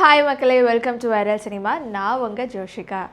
Hi மக்களே, welcome to viral cinema. நான் உங்கள் ஜோஷிகா.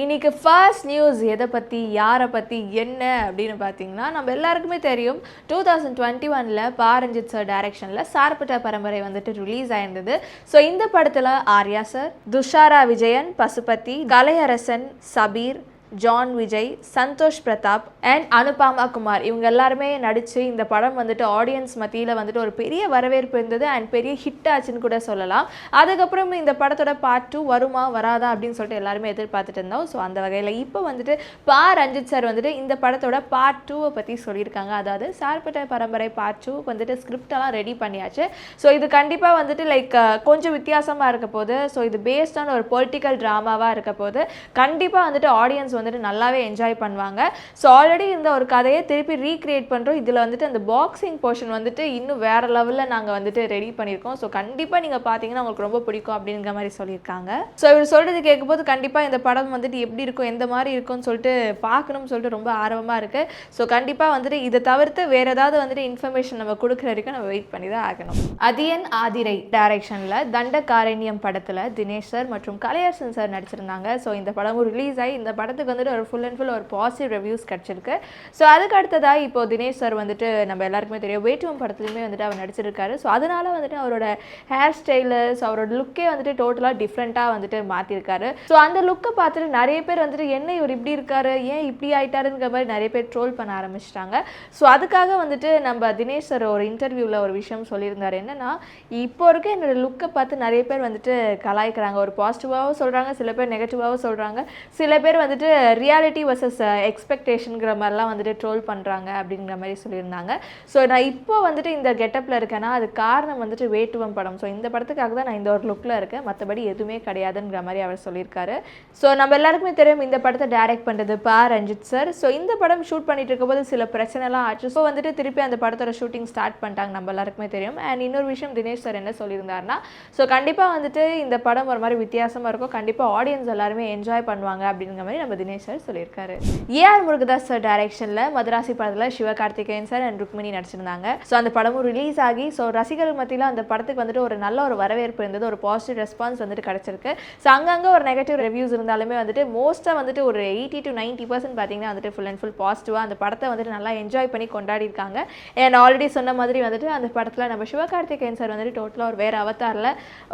இன்றைக்கி ஃபர்ஸ்ட் நியூஸ் எதை பற்றி, யாரை பற்றி, என்ன அப்படின்னு பார்த்தீங்கன்னா, நம்ம எல்லாருக்குமே தெரியும் 2021 பாரஞ்சித் சார் டைரக்ஷனில் சார்பட்ட பரம்பரை வந்துட்டு ரிலீஸ் ஆயிருந்தது. ஸோ இந்த படத்தில் Arya sir, Dushara Vijayan, Pasupathi, Kalaiyarasan, Shabeer, John Vijay, Santhosh Prathap and Anupama Kumar இவங்க எல்லாருமே நடித்து இந்த படம் வந்துட்டு ஆடியன்ஸ் மத்தியில் வந்துட்டு ஒரு பெரிய வரவேற்பு இருந்தது அண்ட் பெரிய ஹிட் ஆச்சுன்னு கூட சொல்லலாம். அதுக்கப்புறம் இந்த படத்தோட பார்ட் 2 வருமா வராதா அப்படின்னு சொல்லிட்டு எல்லாருமே எதிர்பார்த்துட்டு இருந்தோம். ஸோ அந்த வகையில் இப்போ வந்துட்டு ரஞ்சித் சார் வந்துட்டு இந்த படத்தோட பார்ட் 2 பற்றி சொல்லியிருக்காங்க. அதாவது சார்பட்ட பரம்பரை பார்ட் 2 வந்துட்டு ஸ்கிரிப்டெல்லாம் ரெடி பண்ணியாச்சு. ஸோ இது கண்டிப்பாக வந்துட்டு கொஞ்சம் வித்தியாசமாக இருக்க போது. ஸோ இது பேஸ்ட் ஆன் ஒரு பொலிட்டிக்கல் ட்ராமாவாக இருக்க போது. கண்டிப்பாக வந்துட்டு ஆடியன்ஸ் வந்துட்டு நல்லாவே என்ஜாய் பண்ணுவாங்க. ஸோ ஆல்ரெடி இந்த ஒரு கதையை திருப்பி ரீக்ரியேட் பண்ணுறோம். இதில் வந்துட்டு அந்த பாக்ஸிங் போர்ஷன் வந்துட்டு இன்னும் வேறு லெவலில் நாங்கள் வந்துட்டு ரெடி பண்ணியிருக்கோம். ஸோ கண்டிப்பாக நீங்கள் பார்த்தீங்கன்னா உங்களுக்கு ரொம்ப பிடிக்கும் அப்படிங்கிற மாதிரி சொல்லியிருக்காங்க. ஸோ இவர் சொல்கிறது கேட்கும்போது கண்டிப்பாக இந்த படம் வந்துட்டு எப்படி இருக்கும், எந்த மாதிரி இருக்கும்னு சொல்லிட்டு பார்க்கணும்னு சொல்லிட்டு ரொம்ப ஆர்வமாக இருக்குது. ஸோ கண்டிப்பாக வந்துட்டு இதை தவிர்த்து வேறு ஏதாவது வந்துட்டு இன்ஃபர்மேஷன் நம்ம கொடுக்குற வரைக்கும் நம்ம வெயிட் பண்ணி தான் ஆகணும். அதியன் ஆதிரை டைரக்ஷனில் தண்டகாரண்யம் படத்தில் தினேஷ் சார் மற்றும் கலையரசன் சார் நடிச்சிருந்தாங்க. ஸோ இந்த படமும் ரிலீஸ் ஆகி இந்த படத்துக்கு வந்துட்டு ஒரு ஃபுல் அண்ட் ஃபுல் ஒரு பாசிட்டிவ் ரிவ்யூஸ் கிடச்சிருக்கு. ஸோ அதுக்கு அடுத்ததாக இப்போ தினேஷ் சார் வந்துட்டு நம்ம எல்லாருக்குமே தெரியும் வேட்டுவம் படத்துலையுமே வந்துட்டு அவர் நடிச்சிருக்காரு. ஸோ அதனால வந்துட்டு அவரோட ஹேர் ஸ்டைலஸ், அவரோட லுக்கே வந்துட்டு டோட்டலாக டிஃப்ரெண்ட்டாக வந்துட்டு மாற்றிருக்காரு. ஸோ அந்த லுக்கை பார்த்துட்டு நிறைய பேர் வந்துட்டு என்ன இவர் இப்படி இருக்காரு, ஏன் இப்படி ஆயிட்டாருங்கிற மாதிரி நிறைய பேர் ட்ரோல் பண்ண ஆரம்பிச்சிட்டாங்க. ஸோ அதுக்காக வந்துட்டு நம்ம தினேஷ் சார் ஒரு இன்டர்வியூவில் ஒரு விஷயம் சொல்லியிருந்தார். என்னன்னா, இப்போ இருக்க என்னோட லுக்கை பார்த்து நிறைய பேர் வந்துட்டு கலாய்க்கிறாங்க. ஒரு பாசிட்டிவாகவும் சொல்கிறாங்க, சில பேர் நெகட்டிவாகவும் சொல்கிறாங்க, சில பேர் வந்துட்டு ரியாலிட்டி வர்சஸ் எக்ஸ்பெக்டேஷனுங்கிற மாதிரிலாம் வந்துட்டு ட்ரோல் பண்ணுறாங்க அப்படிங்கிற மாதிரி சொல்லியிருந்தாங்க. ஸோ நான் இப்போ வந்துட்டு இந்த கெட்டப்பில் இருக்கேன்னா அது காரணம் வந்துட்டு வேட்டுவம் படம். ஸோ இந்த படத்துக்காக தான் நான் இந்த ஒரு லுக்கில் இருக்கேன், மற்றபடி எதுவுமே கிடையாதுங்கிற மாதிரி அவர் சொல்லியிருக்காரு. ஸோ நம்ம எல்லாருக்குமே தெரியும் இந்த படத்தை டைரக்ட் பண்ணுறது ரஞ்சித் சார். ஸோ இந்த படம் ஷூட் பண்ணிட்டு இருக்கும்போது சில பிரச்சனைலாம் ஆச்சு. ஸோ வந்துட்டு திருப்பி அந்த படத்தோட ஷூட்டிங் ஸ்டார்ட் பண்ணிட்டாங்க, நம்ம எல்லாருக்குமே தெரியும். அண்ட் இன்னொரு விஷயம் தினேஷ் சார் என்ன சொல்லியிருந்தாருன்னா, ஸோ கண்டிப்பாக வந்துட்டு இந்த படம் ஒரு மாதிரி வித்தியாசமாக இருக்கும், கண்டிப்பாக ஆடியன்ஸ் எல்லாருமே என்ஜாய் பண்ணுவாங்க அப்படிங்கிற மாதிரி நம்ம தினேஷ் சார் சொல்லியிருக்காரு. ஏஆர் முருகதாஸ் சார் டைரக்ஷனில் மதராசி படத்தில் சிவகார்த்திகேயன் சார் அண்ட் ருக்மிணி நடிச்சிருந்தாங்க. ஸோ அந்த படமும் ரிலீஸ் ஆகி ஸோ ரசிகர்கள் மத்தியில் அந்த படத்துக்கு வந்துட்டு ஒரு நல்ல ஒரு வரவேற்பு இருந்தது, ஒரு பாசிட்டிவ் ரெஸ்பான்ஸ் வந்துட்டு கிடச்சிருக்கு. ஸோ அங்கங்கே ஒரு நெகட்டிவ் ரிவ்யூஸ் இருந்தாலுமே வந்துட்டு மோஸ்ட்டாக வந்துட்டு ஒரு 80 to 90% பார்த்தீங்கன்னா வந்துட்டு ஃபுல் அண்ட் ஃபுல் பாசிட்டிவாக அந்த படத்தை வந்துட்டு நல்லா என்ஜாய் பண்ணி கொண்டாடி இருக்காங்க. அண்ட் ஆல்ரெடி சொன்ன மாதிரி வந்துட்டு அந்த படத்தில் நம்ம சிவகார்த்திகேயன் சார் வந்துட்டு டோட்டலாக ஒரு வேறு அவதாரில்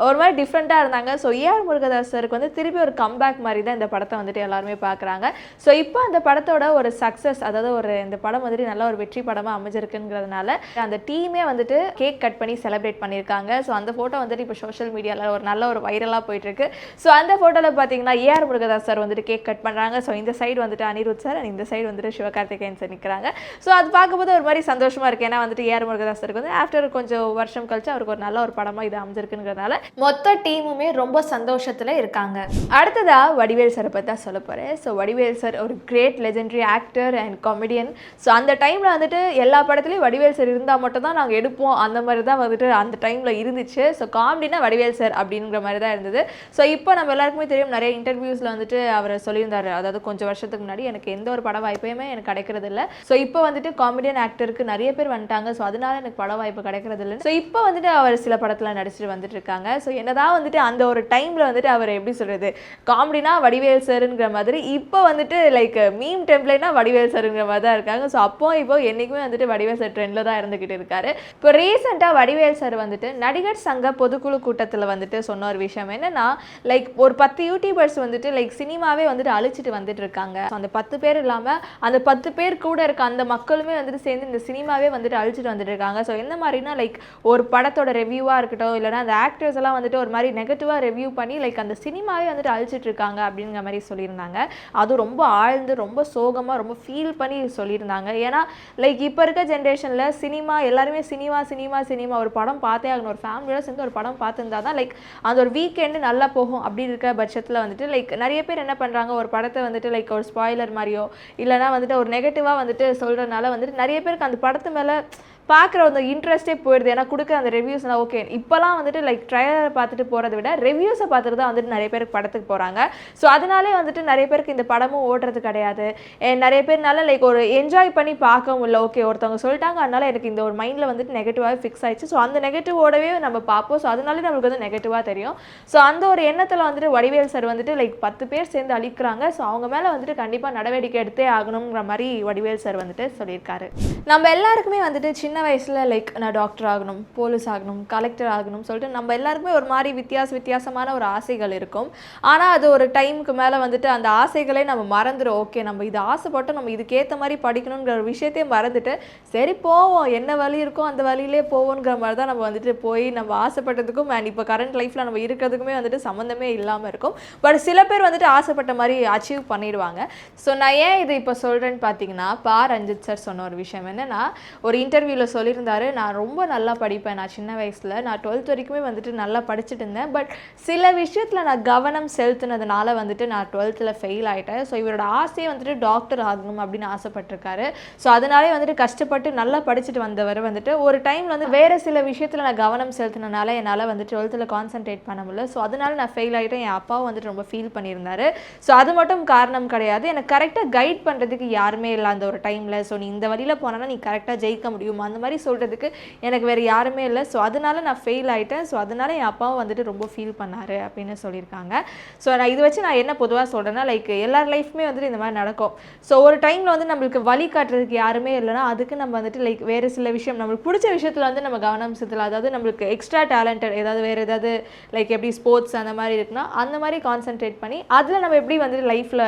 ஒரு மாதிரி டிஃப்ரெண்ட்டாக இருந்தாங்க. ஸோ ஏஆர் முருகதாஸ் சாருக்கு வந்து திருப்பி ஒரு கம்பேக் மாதிரி தான் இந்த படத்தை வந்துட்டு எல்லாருமே பார்க்குறாங்க. ஸோ இப்போ அந்த படத்தோட ஒரு சக்ஸஸ், அதாவது இந்த படம் வந்துட்டு நல்ல ஒரு வெற்றி படமாக அமைஞ்சிருக்குங்கிறதுனால அந்த டீமே வந்துட்டு கேக் கட் பண்ணி செலிப்ரேட் பண்ணியிருக்காங்க. ஸோ அந்த ஃபோட்டோ வந்துட்டு இப்போ சோஷியல் மீடியாவில் ஒரு நல்ல ஒரு வைரலாக போயிட்டுருக்கு. ஸோ அந்த ஃபோட்டோவில் பார்த்தீங்கன்னா ஏஆர் முருகதாஸ் சார் வந்துட்டு கேக் கட் பண்ணுறாங்க. ஸோ இந்த சைடு வந்துட்டு அனிருத் சார் அண்ட் இந்த சைடு வந்துட்டு சிவகார்த்திகேயன் சார் நிற்கிறாங்க. ஸோ அது பார்க்கும்போது ஒரு மாதிரி சந்தோஷமாக இருக்குது. ஏன்னா வந்துட்டு ஏஆர் முருகதாஸ் சாருக்கு வந்து ஆஃப்டர் கொஞ்சம் வருஷம் கழிச்சு அவருக்கு ஒரு நல்ல ஒரு படமாக இது அமைஞ்சிருக்குங்கிறதுனால மொத்த டீமுமே ரொம்ப சந்தோஷத்தில் இருக்காங்க. அடுத்ததாக வடிவேல் சாரை பற்றி தான் சொல்ல போகிறேன். ஸோ வடிவேல் சார் ஒரு great legendary actor and comedian. So அந்த டைமில் வந்துட்டு எல்லா படத்துலையும் வடிவேல் சார் இருந்தால் மட்டும் தான் நாங்கள் எடுப்போம், அந்த மாதிரி தான் வந்துட்டு அந்த டைமில் இருந்துச்சு. ஸோ காமெடினா வடிவேல் சார் அப்படிங்கிற மாதிரி தான் இருந்தது. ஸோ இப்போ நம்ம எல்லாருக்குமே தெரியும், நிறைய இன்டர்வியூஸில் வந்துட்டு அவர் சொல்லியிருந்தார், அதாவது கொஞ்சம் வருஷத்துக்கு முன்னாடி எனக்கு எந்த ஒரு பட வாய்ப்பையுமே எனக்கு கிடைக்கிறது இல்லை. ஸோ இப்போ வந்துட்டு காமெடியன் ஆக்டருக்கு நிறைய பேர் வந்துட்டாங்க, ஸோ அதனால எனக்கு பட வாய்ப்பு கிடைக்கிறது இல்லை. ஸோ இப்போ வந்துட்டு அவர் சில படத்தில் நடிச்சுட்டு வந்துட்டு இருக்காங்க. ஸோ என்னதான் வந்துட்டு அந்த ஒரு டைமில் வந்துட்டு அவர் எப்படி சொல்கிறது, காமெடினா வடிவேல் சாருங்கிற மாதிரி, இப்போ வந்துட்டு மீம் டெம்ப்ளேட்னா வடிவேல் சாருங்கிற மாதிரி தான் இருக்காங்க. ஸோ இப்போ என்றைக்குமே வந்துட்டு வடிவேல் சார் ட்ரெண்டில் தான் இருந்துக்கிட்டு இருக்காரு. இப்போ ரீசெண்டாக வடிவேல் சார் வந்துட்டு நடிகர் சங்க பொதுக்குழு கூட்டத்தில் வந்துட்டு சொன்ன ஒரு விஷயம் என்னன்னா, ஒரு 10 யூடியூபர்ஸ் வந்துட்டு சினிமாவே வந்துட்டு அழிச்சிட்டு வந்துட்டு இருக்காங்க. ஸோ அந்த 10 பேர் இல்லாமல் அந்த 10 பேர் கூட இருக்க அந்த மக்களுமே வந்துட்டு சேர்ந்து இந்த சினிமாவே வந்துட்டு அழிச்சிட்டு வந்துட்டு இருக்காங்க. ஸோ எந்த மாதிரினா ஒரு படத்தோட ரிவ்யூவாக இருக்கட்டும், இல்லைனா அந்த ஆக்டர்ஸ் எல்லாம் வந்துட்டு ஒரு மாதிரி நெகட்டிவாக ரிவ்யூ பண்ணி அந்த சினிமாவே வந்துட்டு அழிச்சிட்டு இருக்காங்க அப்படிங்கிற மாதிரி சொல்லியிருந்தாங்க. அது ரொம்ப ஆழ்ந்து ரொம்ப சோகமாக ரொம்ப ஃபீல் பண்ணி சொல்லியிருந்தாங்க. ஏன்னா இப்போ இருக்க ஜென்ரேஷனில் சினிமா எல்லாருமே சினிமா சினிமா சினிமா ஒரு படம் பார்த்தே ஆகணும், ஒரு ஃபேமிலியோட சேர்ந்து ஒரு படம் பார்த்துருந்தா தான் அந்த ஒரு வீக்கெண்டு நல்லா போகும் அப்படி இருக்க பட்சத்தில் வந்துட்டு நிறைய பேர் என்ன பண்ணுறாங்க, ஒரு படத்தை வந்துட்டு ஒரு ஸ்பாய்லர் மாதிரியோ இல்லைனா வந்துட்டு ஒரு நெகட்டிவாக வந்துட்டு சொல்கிறதுனால வந்துட்டு நிறைய பேருக்கு அந்த படத்து மேலே பார்க்குற அந்த இன்ட்ரெஸ்ட்டே போயிடுது. ஏன்னா கொடுக்குற அந்த ரிவ்யூஸ்லாம் ஓகே இப்போலாம் வந்துட்டு லைக் ட்ரைலரை பார்த்துட்டு போகிறத விட ரிவ்யூஸை பார்த்துட்டு தான் வந்துட்டு நிறைய பேருக்கு படத்துக்கு போகிறாங்க. ஸோ அதனாலே வந்துட்டு நிறைய பேருக்கு இந்த படமும் ஓடுறது கிடையாது. நிறைய பேர்னால லைக் ஒரு என்ஜாய் பண்ணி பார்க்க முடியல. ஓகே ஒருத்தவங்க சொல்லிட்டாங்க அதனால எனக்கு இந்த ஒரு மைண்டில் வந்துட்டு நெகட்டிவாகவே ஃபிக்ஸ் ஆயிடுச்சு. ஸோ அந்த நெகட்டிவோடவே நம்ம பார்ப்போம். ஸோ அதனாலே நம்மளுக்கு வந்து நெகட்டிவாக தெரியும். ஸோ அந்த ஒரு எண்ணத்தில் வந்துட்டு வடிவேல் சார் வந்துட்டு லைக் 10 பேர் சேர்ந்து அழிக்கிறாங்க. ஸோ அவங்க மேலே வந்துட்டு கண்டிப்பாக நடவடிக்கை எடுத்தே ஆகணுங்கிற மாதிரி வடிவேல் சார் வந்துட்டு சொல்லியிருக்காரு. நம்ம எல்லாருக்குமே வந்துட்டு சின்ன வயசில் லைக் நான் டாக்டர் ஆகணும், போலீஸ் ஆகணும், கலெக்டர் ஆகணும் சொல்லிட்டு நம்ம எல்லாருக்குமே ஒரு மாதிரி வித்தியாசமான ஒரு ஆசைகள் இருக்கும். ஆனால் அது ஒரு டைமுக்கு மேலே வந்துட்டு அந்த ஆசைகளே நம்ம மறந்துடும். ஓகே நம்ம இது ஆசைப்பட்டோம், நம்ம இதுக்கேற்ற மாதிரி படிக்கணுங்கிற ஒரு விஷயத்தையும் மறந்துட்டு சரி போவோம், என்ன வழி இருக்கோ அந்த வழியிலே போவோங்கிற மாதிரி தான் நம்ம வந்துட்டு போய் நம்ம ஆசைப்பட்டதுக்கும் அண்ட் இப்போ கரண்ட் லைஃப்பில் நம்ம இருக்கிறதுக்குமே வந்துட்டு சம்மந்தமே இல்லாமல் இருக்கும். பட் சில பேர் வந்துட்டு ஆசைப்பட்ட மாதிரி அச்சீவ் பண்ணிடுவாங்க. ஸோ நான் ஏன் இது இப்போ சொல்கிறேன்னு பார்த்தீங்கன்னா ரஞ்சித் சார் சொன்ன ஒரு விஷயம் என்னென்னா ஒரு இன்டர்வியூவில் சொல்லியிருந்தாரு, நான் ரொம்ப நல்லா படிப்பேன், நான் சின்ன வயசில் நான் 12th வரைக்குமே வந்துட்டு நல்லா படிச்சுட்டு இருந்தேன். பட் சில விஷயத்தில் நான் கவனம் செலுத்தினதுனால வந்துட்டு நான் 12th ஃபெயில் ஆகிட்டேன். ஸோ இவரோட ஆசையை வந்துட்டு டாக்டர் ஆகணும் அப்படின்னு ஆசைப்பட்டிருக்காரு. ஸோ அதனாலே வந்துட்டு கஷ்டப்பட்டு நல்லா படிச்சுட்டு வந்தவர் வந்துட்டு ஒரு டைமில் வந்து வேறு சில விஷயத்தில் நான் கவனம் செலுத்தினால என்னால் வந்து 12th கான்சென்ட்ரேட் பண்ண முடியல. ஸோ அதனால நான் ஃபெயில் ஆகிட்டேன். என் அப்பாவும் வந்துட்டு ரொம்ப ஃபீல் பண்ணியிருந்தாரு. ஸோ அது மட்டும் காரணம் கிடையாது, எனக்கு கரெக்டாக கைட் பண்ணுறதுக்கு யாருமே இல்லை அந்த ஒரு டைமில். ஸோ நீ இந்த வழியில் போனால் நீ கரெக்டாக ஜெயிக்க முடியும் அந்த மாதிரி சொல்கிறதுக்கு எனக்கு வேறு யாருமே இல்லை. ஸோ அதனால நான் ஃபெயில் ஆகிட்டேன். ஸோ அதனால என் அப்பாவும் வந்துட்டு ரொம்ப ஃபீல் பண்ணார் அப்படின்னு சொல்லியிருக்காங்க. ஸோ நான் இது வச்சு நான் என்ன பொதுவாக சொல்கிறேன்னா லைக் எல்லார் லைஃப்மே வந்துட்டு இந்த மாதிரி நடக்கும். ஸோ ஒரு டைமில் வந்து நம்மளுக்கு வழி காட்டுறதுக்கு யாருமே இல்லைனா அதுக்கு நம்ம வந்துட்டு லைக் வேறு சில விஷயம் நம்மளுக்கு பிடிச்ச விஷயத்தில் வந்து நம்ம கவனம் செலுத்தலாம். அதாவது நம்மளுக்கு எக்ஸ்ட்ரா டேலண்டட் ஏதாவது வேறு ஏதாவது லைக் எப்படி ஸ்போர்ட்ஸ் அந்த மாதிரி இருக்குன்னா அந்த மாதிரி கான்சென்ட்ரேட் பண்ணி அதில் நம்ம எப்படி வந்துட்டு லைஃப்பில்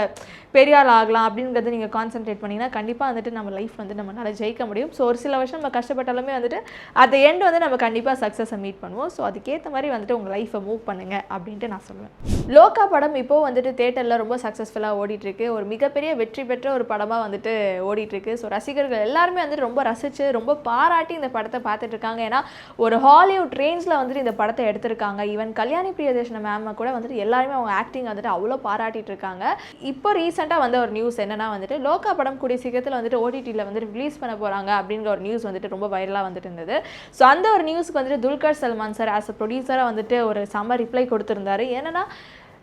பெரிய ஆள் ஆகலாம் அப்படிங்கிறது நீங்கள் கான்சென்ட்ரேட் பண்ணிங்கன்னா கண்டிப்பாக வந்துட்டு நம்ம லைஃப் வந்து நம்மளால் ஜெயிக்க முடியும். ஸோ ஒரு சில வருஷம் நம்ம கஷ்டப்பட்டாலுமே வந்துட்டு at the end வந்து நம்ம கண்டிப்பாக சக்ஸஸை மீட் பண்ணுவோம். ஸோ அதுக்கேற்ற மாதிரி வந்துட்டு உங்கள் லைஃப்பை மூவ் பண்ணுங்கள் அப்படின்ட்டு நான் சொல்லுவேன். லோகா படம் இப்போது வந்துட்டு தேட்டரில் ரொம்ப சக்ஸஸ்ஃபுல்லாக ஓடிட்டுருக்கு. ஒரு மிகப்பெரிய வெற்றி பெற்ற ஒரு படமாக வந்துட்டு ஓடிட்டுருக்கு. ஸோ ரசிகர்கள் எல்லாருமே வந்துட்டு ரொம்ப ரசித்து ரொம்ப பாராட்டி இந்த படத்தை பார்த்துட்ருக்காங்க. ஏன்னா ஒரு ஹாலிவுட் ரேஞ்சில் வந்துட்டு இந்த படத்தை எடுத்திருக்காங்க. ஈவன் கல்யாணி பிரியதர்ஷன மேம் கூட வந்துட்டு எல்லாருமே அவங்க ஆக்டிங் வந்துட்டு அவ்வளோ பாராட்டிட்டு இருக்காங்க. இப்போ ரீசெண்டாக வந்த ஒரு நியூஸ் என்னன்னா வந்துட்டு லோகா படம் கூடிய சீக்கிரத்தில் வந்துட்டு ஓடிடியில் வந்துட்டு ரிலீஸ் பண்ண போகிறாங்க அப்படிங்கிற ஒரு நியூஸ் வந்துட்டு ரொம்ப வைரலாக வந்துட்டு இருந்தது. ஸோ அந்த ஒரு நியூஸ்க்கு வந்துட்டு Dulquer Salmaan sir as a ப்ரொடியூசராக வந்துட்டு ஒரு செம்ம ரிப்ளை கொடுத்துருந்தாரு. ஏன்னா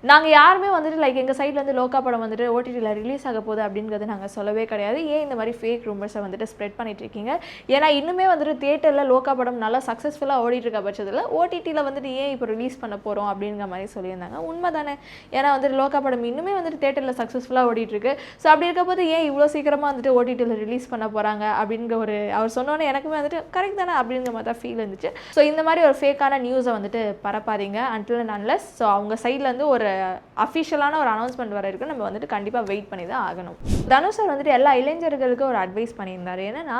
நாங்கள் யாருமே வந்துட்டு லைக் எங்கள் சைடில் வந்து லோகா படம் வந்துட்டு ஓடிடியில் ரிலீஸ் ஆக போகுது அப்படிங்கிறது நாங்கள் சொல்லவே கிடையாது. ஏன் இந்த மாதிரி ஃபேக் ரூமர்ஸை வந்துட்டு ஸ்ப்ரெட் பண்ணிட்டு இருக்கீங்க? ஏன்னா இன்னுமே வந்துட்டு தியேட்டரில் லோகா படம் நல்லா சக்ஸஸ்ஃபுல்லாக ஓடிட்டு இருக்க பட்சத்தில் ஓடிடியில் வந்துட்டு ஏன் இப்போ ரிலீஸ் பண்ண போகிறோம் அப்படிங்கிற மாதிரி சொல்லியிருந்தாங்க. உண்மை தானே? ஏன்னா வந்துட்டு லோகா படம் இன்னுமே வந்துட்டு தியேட்டரில் சக்ஸஸ்ஃபுல்லாக ஓடிட்டுருக்கு. ஸோ அப்படி இருக்கப்போது ஏன் இவ்வளோ சீக்கிரமாக வந்துட்டு ஓடிடியில் ரிலீஸ் பண்ண போகிறாங்க அப்படிங்கிற ஒரு அவர் சொன்னோன்னே எனக்குமே வந்துட்டு கரெக்ட் தானே அப்படிங்கிற மாதிரி தான் ஃபீல் இருந்துச்சு. ஸோ இந்த மாதிரி ஒரு ஃபேக்கான நியூஸை வந்துட்டு பரப்பாதீங்க until and unless. ஸோ அவங்க சைட்லேருந்து ஒரு அஃபிஷியலான ஒரு அனௌன்ஸ்மெண்ட் வர இருக்கு, நம்ம வந்துட்டு கண்டிப்பாக வெயிட் பண்ணி தான் ஆகணும். தனுஷ் சார் வந்துட்டு எல்லா இளைஞர்களுக்கும் ஒரு அட்வைஸ் பண்ணியிருந்தார். என்னன்னா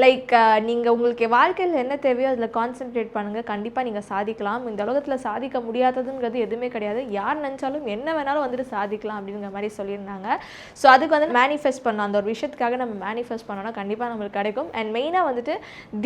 லைக் நீங்கள் உங்களுக்கு வாழ்க்கையில் என்ன தேவையோ அதில் கான்சென்ட்ரேட் பண்ணுங்கள், கண்டிப்பாக நீங்கள் சாதிக்கலாம். இந்த உலகத்தில் சாதிக்க முடியாததுங்கிறது எதுவுமே கிடையாது. யார் நினச்சாலும் என்ன வேணாலும் வந்துட்டு சாதிக்கலாம் அப்படிங்கிற மாதிரி சொல்லியிருந்தாங்க. ஸோ அதுக்கு வந்து மேனிஃபெஸ்ட் பண்ணோம், அந்த ஒரு விஷயத்துக்காக நம்ம மேனிஃபெஸ்ட் பண்ணோன்னா கண்டிப்பாக நம்மளுக்கு கிடைக்கும். அண்ட் மெயினாக வந்துட்டு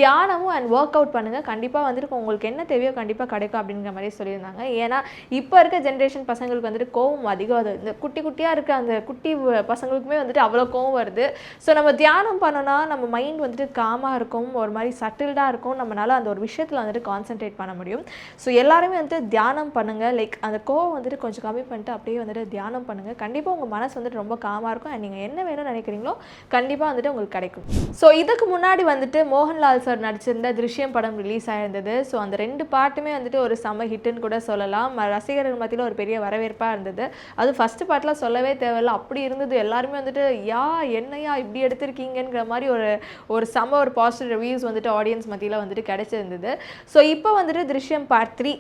தியானமும் அண்ட் ஒர்க் அவுட் பண்ணுங்கள், கண்டிப்பாக வந்துட்டு உங்களுக்கு என்ன தேவையோ கண்டிப்பாக கிடைக்கும் அப்படிங்கிற மாதிரி சொல்லியிருந்தாங்க. ஏன்னா இப்போ இருக்க ஜென்ரேஷன் பசங்களுக்கு வந்துட்டு கோவம் அதிகம். அது இந்த குட்டி குட்டியாக இருக்க அந்த குட்டி பசங்களுக்குமே வந்துட்டு அவ்வளோ கோவம் வருது. ஸோ நம்ம தியானம் பண்ணோன்னா நம்ம மைண்ட் வந்துட்டு காமாக இருக்கும், ஒரு மாதிரி சட்டில்டாக இருக்கும், நம்மளால் அந்த ஒரு விஷயத்தில் வந்துட்டு கான்சென்ட்ரேட் பண்ண முடியும். ஸோ எல்லாருமே வந்துட்டு தியானம் பண்ணுங்கள். லைக் அந்த கோவம் வந்துட்டு கொஞ்சம் கம்மி பண்ணிட்டு அப்படியே வந்துட்டு தியானம் பண்ணுங்கள். கண்டிப்பாக உங்கள் மனசு வந்துட்டு ரொம்ப காமாக இருக்கும். அண்ட் நீங்கள் என்ன வேணும்னு நினைக்கிறீங்களோ கண்டிப்பாக வந்துட்டு உங்களுக்கு கிடைக்கும். ஸோ இதுக்கு முன்னாடி வந்துட்டு மோகன்லால் சார் நடிச்சிருந்த திருஷ்யம் படம் ரிலீஸ் ஆகிருந்தது. ஸோ அந்த 2 பாட்டுமே வந்துட்டு ஒரு செம்ம ஹிட்டுன்னு கூட சொல்லலாம். ரசிகர்கள் மத்தியில் ஒரு பெரிய வரவேற்பாக இருந்தது. அது ஃபஸ்ட்டு பாட்டில் சொல்லவே தேவையில்லை, அப்படி இருந்தது. எல்லாருமே வந்துட்டு என்னையா இப்படி எடுத்திருக்கீங்கிற மாதிரி ஒரு செம்ம ஒரு பாசிட்டிவ் ரிவ்யூஸ் வந்துட்டு ஆடியன்ஸ் மத்தியில் வந்துட்டு கிடைச்சிருந்தது. ஸோ இப்போ வந்துட்டு திருஷ்யம் பார்ட் 3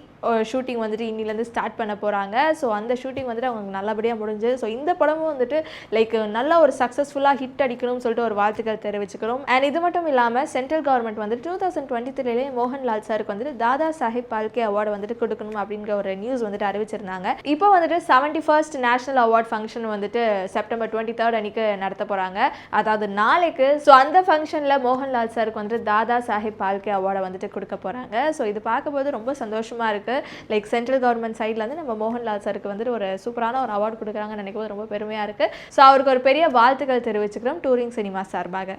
ஷூட்டிங் வந்துட்டு இன்னிலேருந்து ஸ்டார்ட் பண்ண போகிறாங்க. ஸோ அந்த ஷூட்டிங் வந்துட்டு அவங்க நல்லபடியாக முடிஞ்சு. ஸோ இந்த படமும் வந்துட்டு லைக் நல்ல ஒரு சக்ஸஸ்ஃபுல்லாக ஹிட் அடிக்கணும்னு சொல்லிட்டு ஒரு வாழ்த்துக்கள் தெரிவிச்சுக்கிறோம். அண்ட் இது மட்டும் இல்லாமல் சென்ட்ரல் கவர்மெண்ட் வந்துட்டு 2023 மோகன்லால் சாருக்கு வந்துட்டு தாதா சாஹிப் பால்கே அவார்டு வந்துட்டு கொடுக்கணும் அப்படிங்கிற ஒரு நியூஸ் வந்துட்டு அறிவிச்சிருந்தாங்க. இப்போ வந்துட்டு 71st நேஷனல் அவார்ட் ஃபங்க்ஷன் வந்துட்டு செப்டம்பர் 23 அன்னைக்கு நடத்த போகிறாங்க, அதாவது நாளைக்கு. ஸோ அந்த ஃபங்க்ஷனில் மோகன்லால் சாருக்கு வந்துட்டு தாதா சாஹிப் பால்கே அவார்டை வந்துட்டு கொடுக்க போகிறாங்க. ஸோ இது பார்க்கும்போது ரொம்ப சந்தோஷமாக இருக்குது. லைக் சென்ட்ரல் கவர்மெண்ட் சைட்லேருந்து நம்ம மோகன்லால் சாருக்கு வந்துட்டு ஒரு சூப்பரான ஒரு அவார்டு கொடுக்குறாங்கன்னு நினைக்கும் போது ரொம்ப பெருமையாக இருக்குது. ஸோ அவருக்கு ஒரு பெரிய வாழ்த்துக்கள் தெரிவிச்சுக்கிறோம் டூரிங் சினிமா சார்பாக.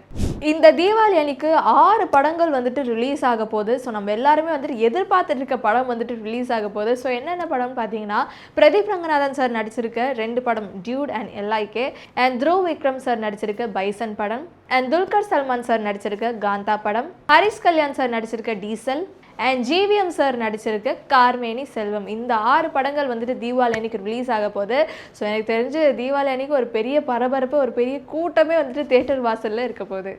இந்த தீபாவளி அன்னைக்கு 6 படங்கள் வந்துட்டு ரிலீஸ் ஆக போகுது. ஸோ நம்ம எல்லாருமே வந்துட்டு எதிர்பார்த்துட்டு இருக்க படம் வந்துட்டு ரிலீஸ் ஆக போகுது. ஸோ என்னென்ன படம்னு பார்த்தீங்கன்னா, பிரதீப் ரங்கநாதன் சார் நடிச்சிருக்க 2 படம், Dude and LIK, and Dhruv Vikram sir நடிச்சிருக்க பைசன் படம், அண்ட் துல்கர் சல்மான் சார் நடிச்சிருக்க காந்தா படம், ஹரிஷ் கல்யாண் சார் நடிச்சிருக்க டீசல், அண்ட் ஜிவிஎம் சார் நடிச்சிருக்க கார்மேனி செல்வம். இந்த 6 படங்கள் வந்துட்டு தீபாவளி அன்னைக்கு ரிலீஸ் ஆக போகுது. ஸோ எனக்கு தெரிஞ்சு தீபாவளி அன்னைக்கு ஒரு பெரிய பரபரப்பு, ஒரு பெரிய கூட்டமே வந்துட்டு தியேட்டர் வாசலில் இருக்க போகுது.